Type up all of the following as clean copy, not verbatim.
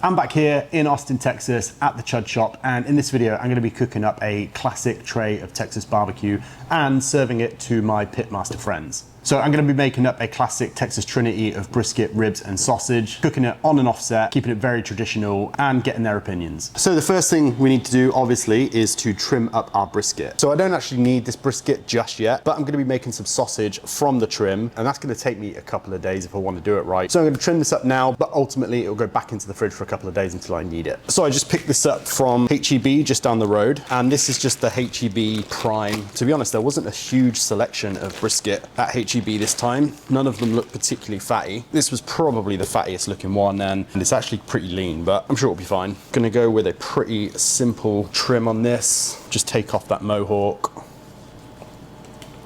I'm back here in Austin, Texas at the Chud Shop, and in this video I'm going to be cooking up a classic tray of Texas barbecue and serving it to my pitmaster friends. So I'm going to be making up a classic Texas trinity of brisket, ribs and sausage, cooking it on an offset, keeping it very traditional and getting their opinions. So the first thing we need to do obviously is to trim up our brisket. So I don't actually need this brisket just yet, but I'm going to be making some sausage from the trim, and that's going to take me a couple of days if I want to do it right. So I'm going to trim this up now, but ultimately it'll go back into the fridge for a couple of days until I need it. So I just picked this up from HEB just down the road, and this is just the HEB Prime. To be honest, there wasn't a huge selection of brisket at HEB this time. None of them look particularly fatty. This was probably the fattiest looking one, and it's actually pretty lean, but I'm sure it'll be fine. Gonna go with a pretty simple trim on this. Just take off that mohawk.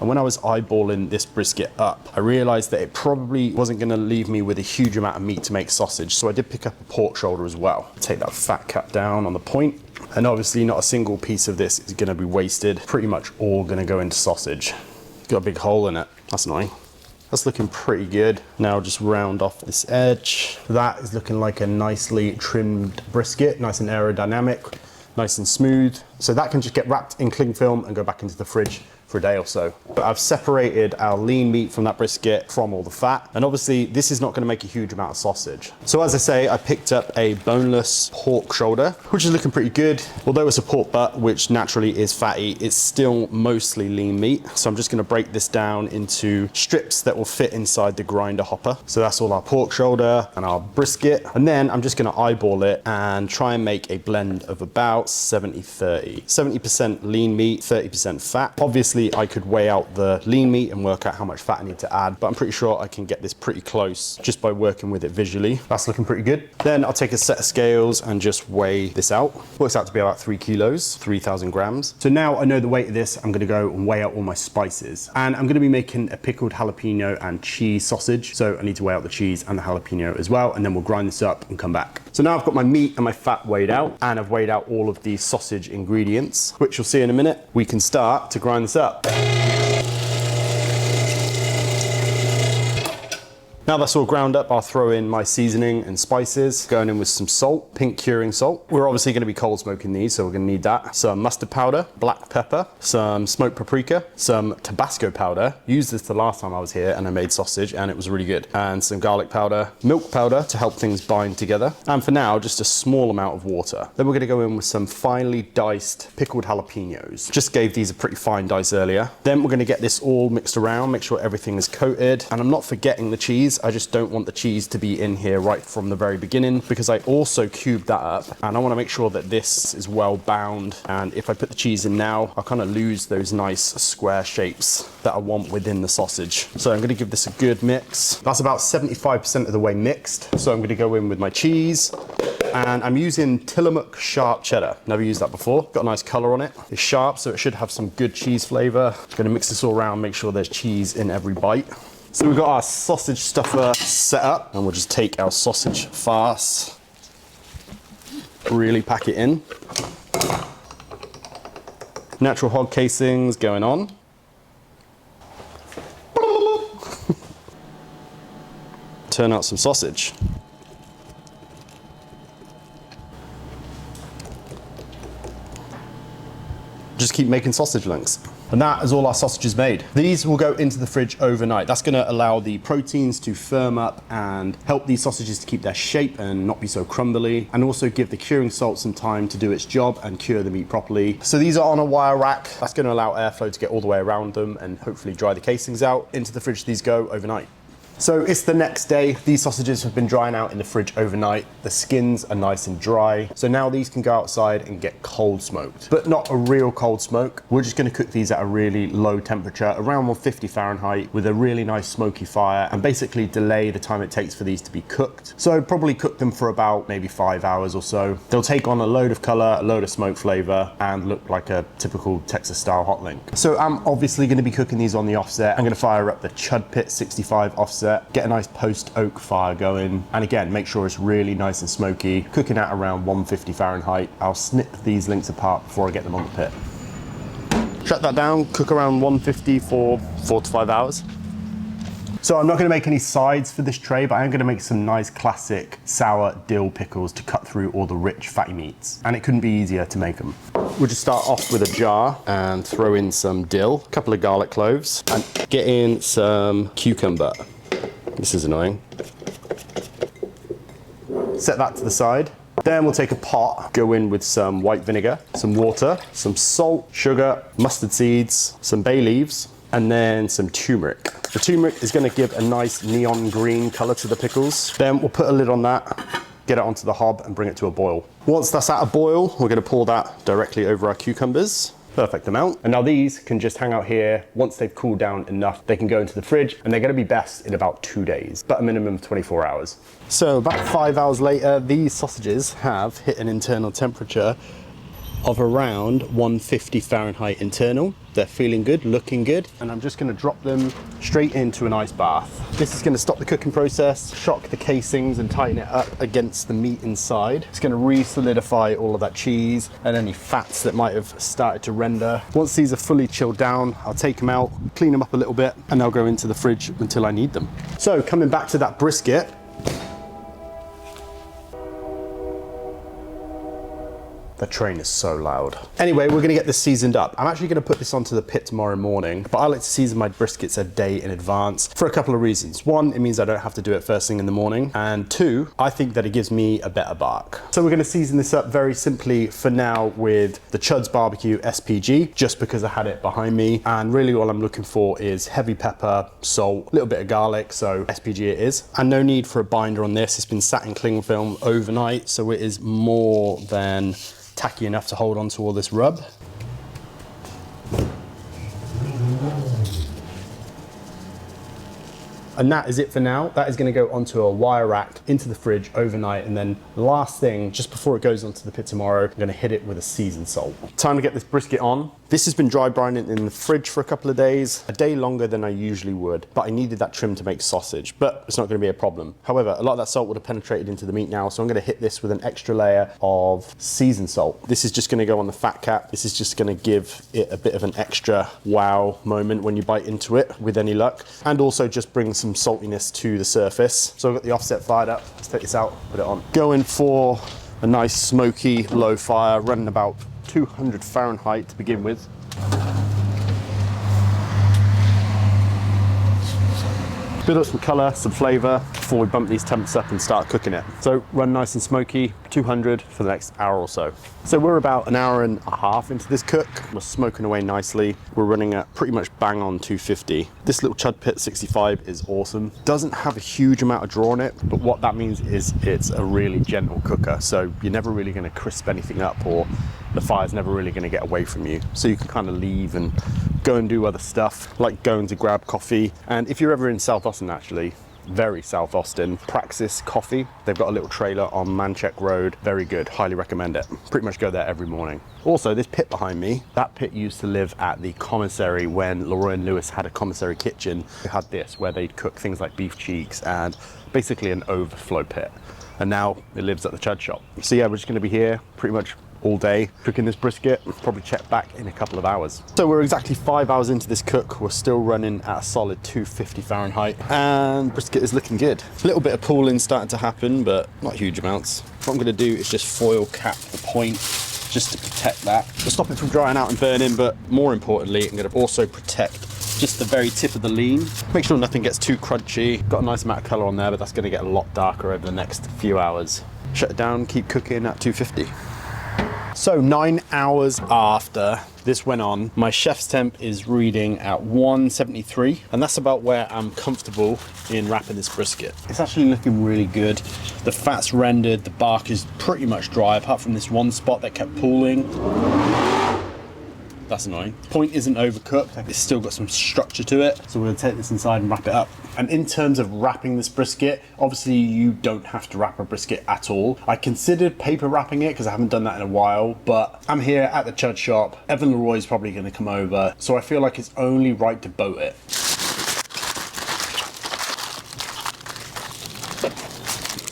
And when I was eyeballing this brisket up, I realized that it probably wasn't gonna leave me with a huge amount of meat to make sausage, so I did pick up a pork shoulder as well. Take that fat cap down on the point, and obviously not a single piece of this is gonna be wasted. Pretty much all gonna go into sausage. Got a big hole in it, that's annoying. That's looking pretty good. Now just round off this edge. That is looking like a nicely trimmed brisket, nice and aerodynamic, nice and smooth. So that can just get wrapped in cling film and go back into the fridge for a day or so. But I've separated our lean meat from that brisket from all the fat. And obviously this is not gonna make a huge amount of sausage. So as I say, I picked up a boneless pork shoulder, which is looking pretty good. Although it's a pork butt, which naturally is fatty, it's still mostly lean meat. So I'm just gonna break this down into strips that will fit inside the grinder hopper. So that's all our pork shoulder and our brisket. And then I'm just gonna eyeball it and try and make a blend of about 70-30. 70% lean meat, 30% fat. Obviously, I could weigh out the lean meat and work out how much fat I need to add, but I'm pretty sure I can get this pretty close just by working with it visually. That's looking pretty good. Then I'll take a set of scales and just weigh this out. Works out to be about 3 kilos, 3,000 grams. So now I know the weight of this, I'm gonna go and weigh out all my spices. And I'm gonna be making a pickled jalapeno and cheese sausage. So I need to weigh out the cheese and the jalapeno as well, and then we'll grind this up and come back. So now I've got my meat and my fat weighed out, and I've weighed out all of the sausage ingredients, which you'll see in a minute. We can start to grind this up. Now that's all ground up, I'll throw in my seasoning and spices, going in with some salt, pink curing salt. We're obviously gonna be cold smoking these, so we're gonna need that. Some mustard powder, black pepper, some smoked paprika, some Tabasco powder. Used this the last time I was here and I made sausage and it was really good. And some garlic powder, milk powder to help things bind together. And for now, just a small amount of water. Then we're gonna go in with some finely diced pickled jalapenos. Just gave these a pretty fine dice earlier. Then we're gonna get this all mixed around, make sure everything is coated. And I'm not forgetting the cheese. I just don't want the cheese to be in here right from the very beginning, because I also cubed that up and I want to make sure that this is well bound, and if I put the cheese in now, I'll kind of lose those nice square shapes that I want within the sausage. So I'm going to give this a good mix. That's about 75% of the way mixed. So I'm going to go in with my cheese, and I'm using Tillamook sharp cheddar. Never used that before. Got a nice color on it. It's sharp, so it should have some good cheese flavor. Going to mix this all around, make sure there's cheese in every bite. So we've got our sausage stuffer set up, and we'll just take our sausage farce, really pack it in. Natural hog casings going on. Turn out some sausage. Just keep making sausage links. And that is all our sausages made. These will go into the fridge overnight. That's gonna allow the proteins to firm up and help these sausages to keep their shape and not be so crumbly, and also give the curing salt some time to do its job and cure the meat properly. So these are on a wire rack. That's gonna allow airflow to get all the way around them and hopefully dry the casings out. Into the fridge these go overnight. So it's the next day. These sausages have been drying out in the fridge overnight. The skins are nice and dry. So now these can go outside and get cold smoked, but not a real cold smoke. We're just gonna cook these at a really low temperature, around 150 Fahrenheit, with a really nice smoky fire, and basically delay the time it takes for these to be cooked. So probably cook them for about maybe 5 hours or so. They'll take on a load of color, a load of smoke flavor, and look like a typical Texas style hot link. So I'm obviously gonna be cooking these on the offset. I'm gonna fire up the Chud Pit 65 offset, get a nice post oak fire going, and again, make sure it's really nice and smoky, cooking at around 150 Fahrenheit. I'll snip these links apart before I get them on the pit. Shut that down, cook around 150 for 4 to 5 hours. So I'm not gonna make any sides for this tray, but I am gonna make some nice classic sour dill pickles to cut through all the rich fatty meats. And it couldn't be easier to make them. We'll just start off with a jar and throw in some dill, a couple of garlic cloves, and get in some cucumber. This is annoying. Set that to the side. Then we'll take a pot, go in with some white vinegar, some water, some salt, sugar, mustard seeds, some bay leaves, and then some turmeric. The turmeric is going to give a nice neon green color to the pickles. Then we'll put a lid on that, get it onto the hob and bring it to a boil. Once that's at a boil, we're going to pour that directly over our cucumbers. Perfect amount. And now these can just hang out here. Once they've cooled down enough, they can go into the fridge and they're gonna be best in about 2 days, but a minimum of 24 hours. So about 5 hours later, these sausages have hit an internal temperature of around 150 Fahrenheit internal. They're feeling good, looking good. And I'm just gonna drop them straight into an ice bath. This is gonna stop the cooking process, shock the casings and tighten it up against the meat inside. It's gonna re-solidify all of that cheese and any fats that might have started to render. Once these are fully chilled down, I'll take them out, clean them up a little bit, and they'll go into the fridge until I need them. So coming back to that brisket, the train is so loud. Anyway, we're gonna get this seasoned up. I'm actually gonna put this onto the pit tomorrow morning, but I like to season my briskets a day in advance for a couple of reasons. One, it means I don't have to do it first thing in the morning. And two, I think that it gives me a better bark. So we're gonna season this up very simply for now with the Chud's Barbecue SPG, just because I had it behind me. And really all I'm looking for is heavy pepper, salt, a little bit of garlic, so SPG it is. And no need for a binder on this. It's been sat in cling film overnight, so it is more than tacky enough to hold on to all this rub. And that is it for now. That is gonna go onto a wire rack into the fridge overnight. And then the last thing, just before it goes onto the pit tomorrow, I'm gonna hit it with a seasoned salt. Time to get this brisket on. This has been dry brining in the fridge for a couple of days, a day longer than I usually would, but I needed that trim to make sausage, but it's not gonna be a problem. However, a lot of that salt would have penetrated into the meat now, so I'm gonna hit this with an extra layer of seasoned salt. This is just gonna go on the fat cap. This is just gonna give it a bit of an extra wow moment when you bite into it, with any luck, and also just bring some saltiness to the surface. So I've got the offset fired up. Let's take this out, put it on. Going for a nice smoky low fire, running about 200 Fahrenheit to begin with. Build up some colour, some flavour before we bump these temps up and start cooking it. So run nice and smoky, 200 for the next hour or so. So we're about an hour and a half into this cook. We're smoking away nicely. We're running at pretty much bang on 250. This little Chud Pit 65 is awesome. Doesn't have a huge amount of draw on it, but what that means is it's a really gentle cooker. So you're never really gonna crisp anything up, or the fire's never really gonna get away from you. So you can kind of leave and go and do other stuff, like going to grab coffee. And if you're ever in South Austin, actually, very South Austin, Praxis Coffee. They've got a little trailer on Manchek Road. Very good, highly recommend it. Pretty much go there every morning. Also, this pit behind me, that pit used to live at the commissary when Leroy and Lewis had a commissary kitchen. They had this where they'd cook things like beef cheeks and basically an overflow pit. And now it lives at the Chud shop. So yeah, we're just gonna be here pretty much all day cooking this brisket. Probably check back in a couple of hours. So we're exactly 5 hours into this cook. We're still running at a solid 250 Fahrenheit and brisket is looking good. A little bit of pooling starting to happen, but not huge amounts. What I'm gonna do is just foil cap the point just to protect that. To stop it from drying out and burning, but more importantly, I'm gonna also protect just the very tip of the lean. Make sure nothing gets too crunchy. Got a nice amount of color on there, but that's gonna get a lot darker over the next few hours. Shut it down, keep cooking at 250. So 9 hours after this went on, my chef's temp is reading at 173, and that's about where I'm comfortable in wrapping this brisket. It's actually looking really good. The fat's rendered, the bark is pretty much dry, apart from this one spot that kept pooling. That's annoying. Point isn't overcooked, it's still got some structure to it. So we're gonna take this inside and wrap it up. And in terms of wrapping this brisket, obviously you don't have to wrap a brisket at all. I considered paper wrapping it because I haven't done that in a while, but I'm here at the Chud shop. Evan Leroy's probably gonna come over. So I feel like it's only right to boat it.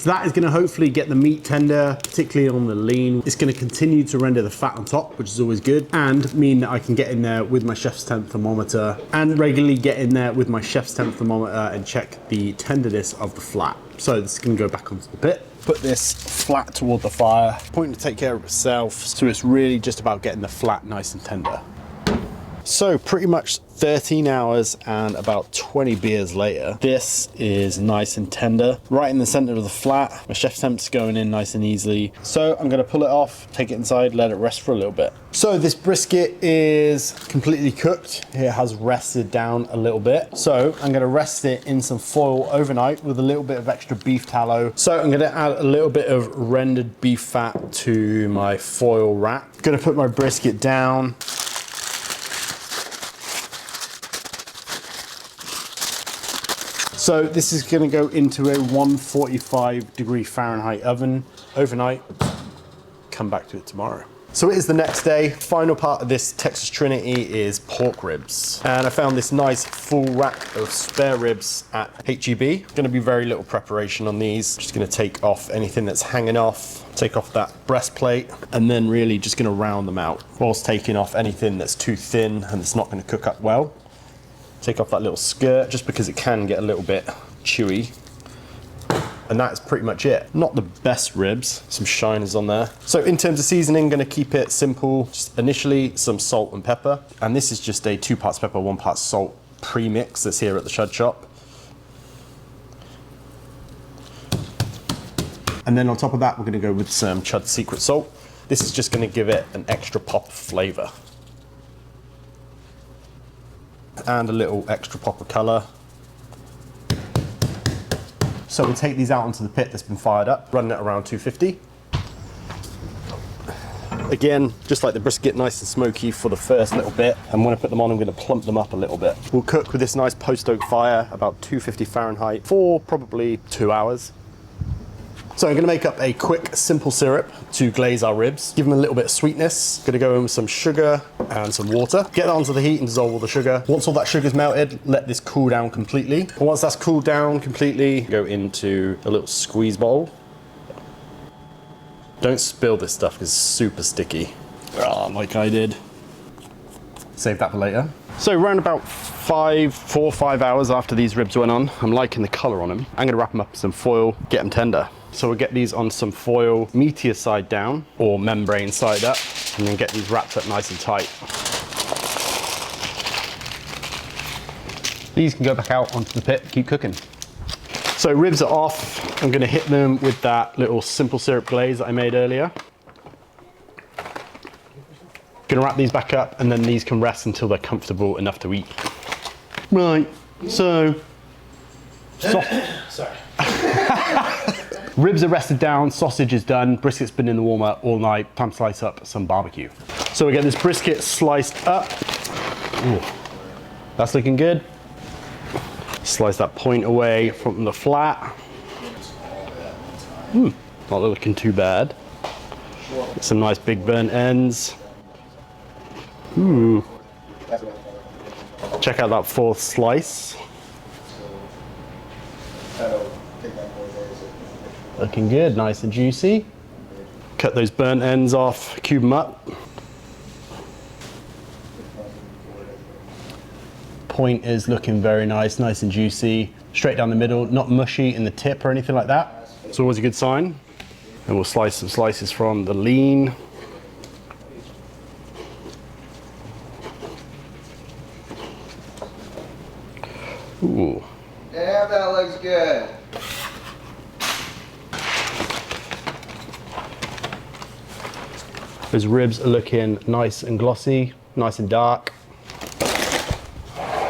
So that is gonna hopefully get the meat tender, particularly on the lean. It's gonna continue to render the fat on top, which is always good, and mean that I can get in there with my chef's temp thermometer and regularly get in there with my chef's temp thermometer and check the tenderness of the flat. So this is gonna go back onto the pit. Put this flat toward the fire, point to take care of itself. So it's really just about getting the flat nice and tender. So pretty much 13 hours and about 20 beers later, this is nice and tender, right in the center of the flat. My chef's temp's going in nice and easily. So I'm gonna pull it off, take it inside, let it rest for a little bit. So this brisket is completely cooked. It has rested down a little bit. So I'm gonna rest it in some foil overnight with a little bit of extra beef tallow. So I'm gonna add a little bit of rendered beef fat to my foil wrap. Gonna put my brisket down. So this is gonna go into a 145-degree-Fahrenheit oven overnight. Come back to it tomorrow. So it is the next day. Final part of this Texas Trinity is pork ribs. And I found this nice full rack of spare ribs at HEB. Gonna be very little preparation on these. Just gonna take off anything that's hanging off, take off that breastplate, and then really just gonna round them out whilst taking off anything that's too thin and it's not gonna cook up well. Take off that little skirt just because it can get a little bit chewy. And that's pretty much it. Not the best ribs, some shiners on there. So in terms of seasoning, gonna keep it simple. Just initially some salt and pepper. And this is just a 2 parts pepper, 1 part salt pre-mix that's here at the Chud Shop. And then on top of that, we're gonna go with some Chud Secret Salt. This is just gonna give it an extra pop of flavor. And a little extra pop of color. So we'll take these out onto the pit that's been fired up, running at around 250. Again, just like the brisket, nice and smoky for the first little bit. And when I put them on, I'm gonna plump them up a little bit. We'll cook with this nice post oak fire, about 250 Fahrenheit, for probably 2 hours. So I'm gonna make up a quick, simple syrup to glaze our ribs. Give them a little bit of sweetness. Gonna go in with some sugar and some water. Get that onto the heat and dissolve all the sugar. Once all that sugar's melted, let this cool down completely. And once that's cooled down completely, go into a little squeeze bowl. Don't spill this stuff because it's super sticky. Like I did. Save that for later. So around about 4 or 5 hours after these ribs went on, I'm liking the color on them. I'm gonna wrap them up in some foil, get them tender. So we'll get these on some foil, meteor side down, or membrane side up, and then get these wrapped up nice and tight. These can go back out onto the pit, keep cooking. So ribs are off. I'm gonna hit them with that little simple syrup glaze that I made earlier. Gonna wrap these back up, and then these can rest until they're comfortable enough to eat. Right, so. Sorry. Ribs are rested down, sausage is done, brisket's been in the warmer all night, time to slice up some barbecue. So we get this brisket sliced up. Ooh, that's looking good. Slice that point away from the flat. Not looking too bad. Get some nice big burnt ends. Ooh. Check out that 4th slice. Looking good, nice and juicy. Cut those burnt ends off, cube them up. Point is looking very nice, nice and juicy. Straight down the middle, not mushy in the tip or anything like that. It's always a good sign. And we'll slice some slices from the lean. Ooh. Damn, that looks good. Those ribs are looking nice and glossy, nice and dark.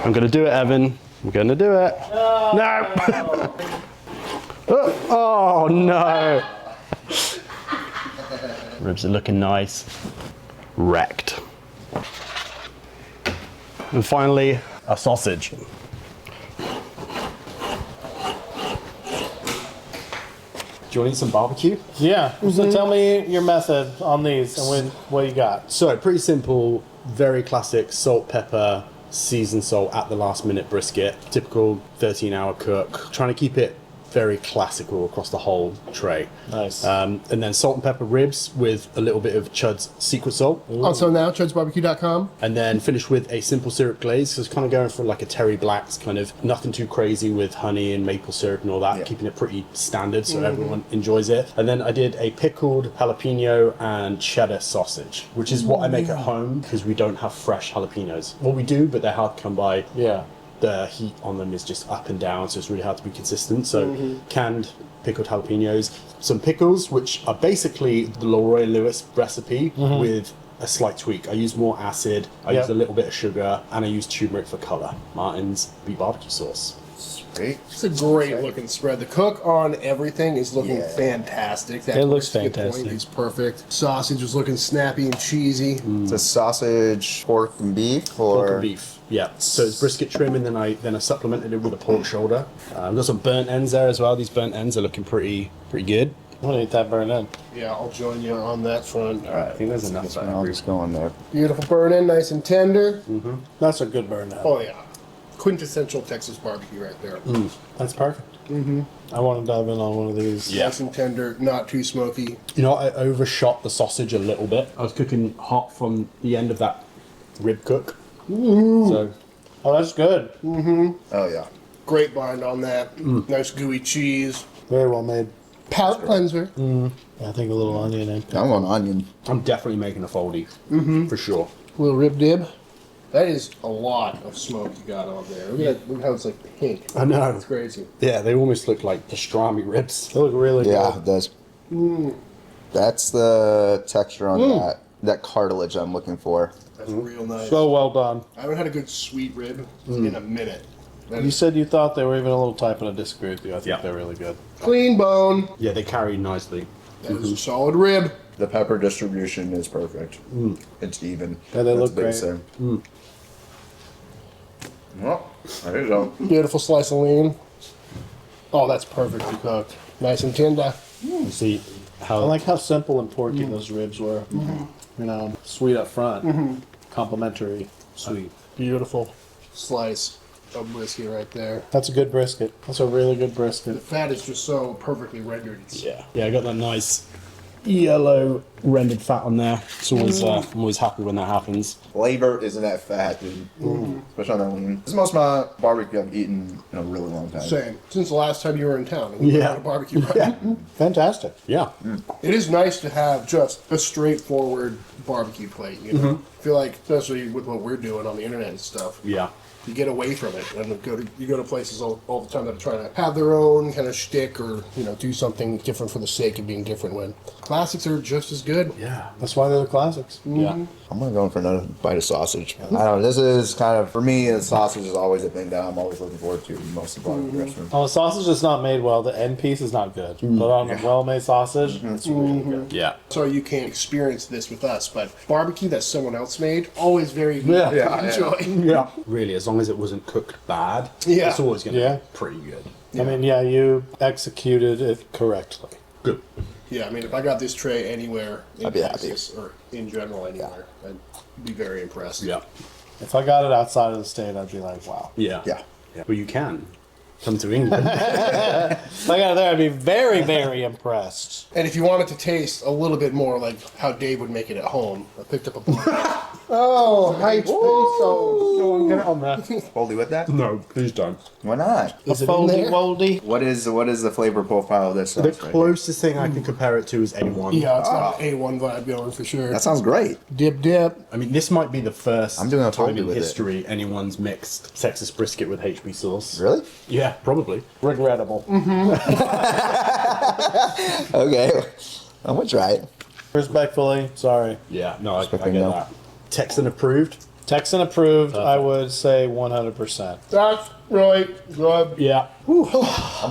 I'm gonna do it, Evan. I'm gonna do it. No! Oh no! Ribs are looking nice. Wrecked. And finally, a sausage. Do you want to eat some barbecue? Yeah. So tell me your method on these and what you got. So pretty simple, very classic salt, pepper, seasoned salt at the last minute brisket. Typical 13-hour cook. Trying to keep it very classical across the whole tray. Nice. And then salt and pepper ribs with a little bit of Chud's secret salt. Also now, chudsbarbecue.com. And then finish with a simple syrup glaze. So it's kind of going for like a Terry Black's kind of nothing too crazy with honey and maple syrup and all that, keeping it pretty standard so everyone enjoys it. And then I did a pickled jalapeno and cheddar sausage, which is what I make at home because we don't have fresh jalapenos. Well, we do, but they're hard to come by. Yeah. The heat on them is just up and down, so it's really hard to be consistent. So canned pickled jalapenos, some pickles, which are basically the Leroy Lewis recipe with a slight tweak. I use more acid, I use a little bit of sugar, and I use turmeric for color. Martin's beef barbecue sauce. Sweet. It's a great looking spread. The cook on everything is looking fantastic. That It looks brisket fantastic. point is perfect. Sausage is looking snappy and cheesy. It's a sausage, pork and beef, or Pork and beef, yeah. So it's brisket trim, and then I supplemented it with a pork shoulder. I've got some burnt ends there as well. These burnt ends are looking pretty good. I'm gonna eat that burn in. Yeah, I'll join you on that front. All right, I think there's enough. This one, I'll just go in there. Beautiful burn in, nice and tender. That's a good burn in. Oh yeah, quintessential Texas barbecue right there. That's perfect. I want to dive in on one of these. Yeah. Nice and tender, not too smoky. You know, I overshot the sausage a little bit. I was cooking hot from the end of that rib cook. So Oh, that's good. Oh yeah. Great bind on that. Nice gooey cheese. Very well made. Palate cleanser. I think a little onion in. I'm on onion. I'm definitely making a foldy for sure. Little rib dib. That is a lot of smoke you got on there. Look at that, look how it's like pink. I know. It's crazy. Yeah, they almost look like pastrami ribs. They look really Yeah, good. it does. That's the texture on that cartilage I'm looking for. That's real nice. So well done. I haven't had a good sweet rib in a minute. That You is said you thought they were even a little tight, but I disagree with you. I think Yeah. they're really good. clean bone. Yeah, they carry nicely. That is a solid rib. The pepper distribution is perfect. It's even. Yeah, they That's look a big great. thing. Well, there you go. Beautiful slice of lean. Oh, that's perfectly cooked. Nice and tender. You see I how like how simple and porky those ribs were. You know, sweet up front, complimentary, sweet. Beautiful slice of brisket right there. That's a good brisket. That's a really good The brisket. fat is just so perfectly rendered. It's yeah, I got that nice yellow rendered fat on there. It's always I'm always happy when that happens. Flavor isn't that fat, dude. Especially on that lean. This is most of my barbecue I've eaten in a really long time. same. Since the last time you were in town. And we went Yeah. on a barbecue ride. Fantastic. Yeah. It is nice to have just a straightforward barbecue plate, you know? I feel like, especially with what we're doing on the internet and stuff, Yeah. you get away from it and you go to places all the time that are trying to have their own kind of shtick or, you know, do something different for the sake of being different when classics are just as good. Yeah. That's why they're the classics. Yeah. I'm gonna go in for another bite of sausage. I don't know. This is kind of, for me, the sausage is always a thing that I'm always looking forward to in most of the barbecue restaurants. On a sausage that's not made well, the end piece is not good. But on a well-made sausage, it's really good. Yeah. Sorry you can't experience this with us, but barbecue that someone else made, always very Yeah. good Yeah, to enjoy. Yeah. Really, as long as it wasn't cooked bad, Yeah. it's always gonna Yeah. be pretty good. I mean, yeah, you executed it correctly. Good. Yeah, I mean, if I got this tray anywhere in I'd be happy. Texas or in general anywhere, I'd be very impressed. Yeah. If I got it outside of the state, I'd be like, wow. Yeah. Yeah. Well, you can come to England. If I got it there, I'd be very, very impressed. And if you wanted to taste a little bit more like how Dave would make it at home, I picked up a Oh, Heights pesos. Go on, get it on there. Foldy with that? No, please don't. Why not? Is it in Foldy there? Woldy. What is the flavor profile of this sauce The right here? closest thing I can compare it to is A1. Yeah, it's got an A1 vibe going for sure. That sounds great. Dip, dip. I mean, this might be the first I'm doing a time Foldy in with it. history anyone's mixed Texas brisket with HB sauce. Really? Yeah, probably. Regrettable. Okay. I'm gonna try it. Respectfully, sorry. Yeah, no, I get no. that. Texan approved. Texan approved, I would say 100%. That's really good. Yeah. I'm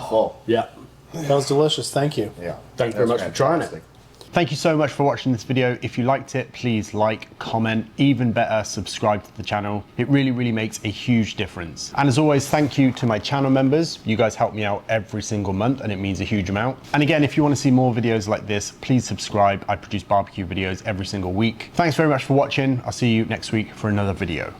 full. Yeah. That was delicious. Thank you. Yeah. Thank you very much for trying it. Thank you so much for watching this video. If you liked it, please like, comment, even better, subscribe to the channel. It really, really makes a huge difference. And as always, thank you to my channel members. You guys help me out every single month and it means a huge amount. And again, if you want to see more videos like this, please subscribe. I produce barbecue videos every single week. Thanks very much for watching. I'll see you next week for another video.